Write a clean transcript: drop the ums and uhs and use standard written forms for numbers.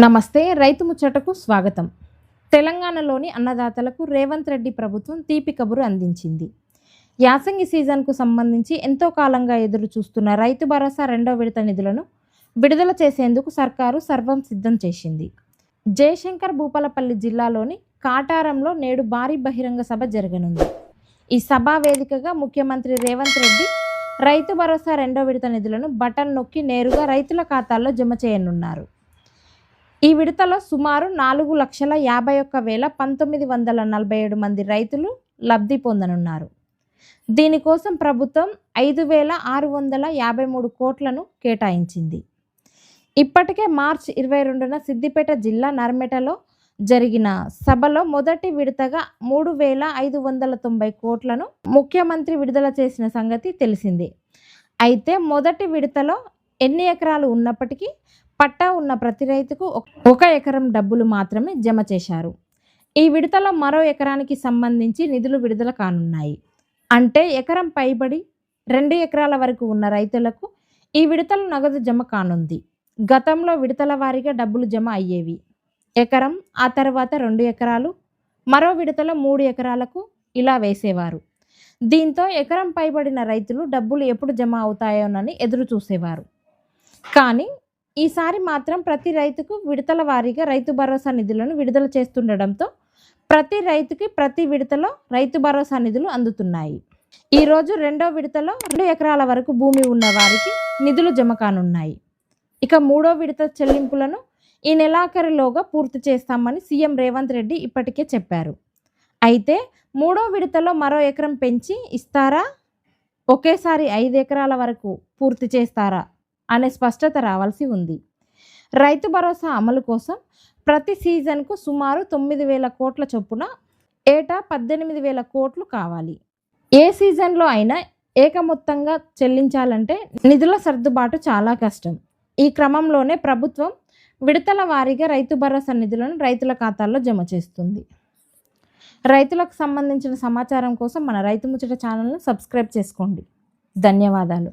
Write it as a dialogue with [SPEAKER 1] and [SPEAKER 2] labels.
[SPEAKER 1] నమస్తే, రైతు ముచ్చటకు స్వాగతం. తెలంగాణలోని అన్నదాతలకు రేవంత్ రెడ్డి ప్రభుత్వం తీపి కబురు అందించింది. యాసంగి సీజన్కు సంబంధించి ఎంతో కాలంగా ఎదురు చూస్తున్న రైతు భరోసా రెండో విడత నిధులను విడుదల చేసేందుకు సర్కారు సర్వం సిద్ధం చేసింది. జయశంకర్ భూపాలపల్లి జిల్లాలోని కాటారంలో నేడు భారీ బహిరంగ సభ జరగనుంది. ఈ సభా వేదికగా ముఖ్యమంత్రి రేవంత్ రెడ్డి రైతు భరోసా రెండో విడత నిధులను బటన్ నొక్కి నేరుగా రైతుల ఖాతాల్లో జమ చేయనున్నారు. ఈ విడతలో సుమారు 4,51,1947 మంది రైతులు లబ్ధి పొందనున్నారు. దీనికోసం ప్రభుత్వం 5,653 కోట్లను కేటాయించింది. ఇప్పటికే మార్చి 22న సిద్దిపేట జిల్లా నర్మెటలో జరిగిన సభలో మొదటి విడతగా 3,590 కోట్లను ముఖ్యమంత్రి విడుదల చేసిన సంగతి తెలిసిందే. అయితే మొదటి విడతలో ఎన్ని ఎకరాలు ఉన్నప్పటికీ పట్టా ఉన్న ప్రతి రైతుకు 1 ఎకరం డబ్బులు మాత్రమే జమ చేశారు. ఈ విడతలో మరో ఎకరానికి సంబంధించి నిధులు విడుదల కానున్నాయి. అంటే ఎకరం పైబడి 2 ఎకరాల వరకు ఉన్న రైతులకు ఈ విడతలో నగదు జమ కానుంది. గతంలో విడతల వారీగా డబ్బులు జమ అయ్యేవి. ఎకరం, ఆ తర్వాత 2 ఎకరాలు, మరో విడతలో 3 ఎకరాలకు ఇలా వేసేవారు. దీంతో ఎకరం పైబడిన రైతులు డబ్బులు ఎప్పుడు జమ అవుతాయోనని ఎదురు చూసేవారు. కానీ ఈసారి మాత్రం ప్రతి రైతుకు విడతల వారీగా రైతు భరోసా నిధులను విడుదల చేస్తుండడంతో ప్రతి రైతుకి ప్రతి విడతలో రైతు భరోసా నిధులు అందుతున్నాయి. ఈరోజు రెండో విడతలో 2 ఎకరాల వరకు భూమి ఉన్న వారికి నిధులు జమ కానున్నాయి. ఇక మూడో విడత చెల్లింపులను ఈ నెలాఖరులోగా పూర్తి చేస్తామని సీఎం రేవంత్ రెడ్డి ఇప్పటికే చెప్పారు. అయితే మూడో విడతలో మరో ఎకరం పెంచి ఇస్తారా, ఒకేసారి 5 ఎకరాల వరకు పూర్తి చేస్తారా అనే స్పష్టత రావాల్సి ఉంది. రైతు భరోసా అమలు కోసం ప్రతి సీజన్కు సుమారు 9,000 కోట్ల చొప్పున ఏటా 18,000 కోట్లు కావాలి. ఏ సీజన్లో అయినా ఏకమొత్తంగా చెల్లించాలంటే నిధుల సర్దుబాటు చాలా కష్టం. ఈ క్రమంలోనే ప్రభుత్వం విడతల వారీగా రైతు భరోసా నిధులను రైతుల ఖాతాల్లో జమ చేస్తుంది. రైతులకు సంబంధించిన సమాచారం కోసం మన రైతు ముచ్చట ఛానల్ను సబ్స్క్రైబ్ చేసుకోండి. ధన్యవాదాలు.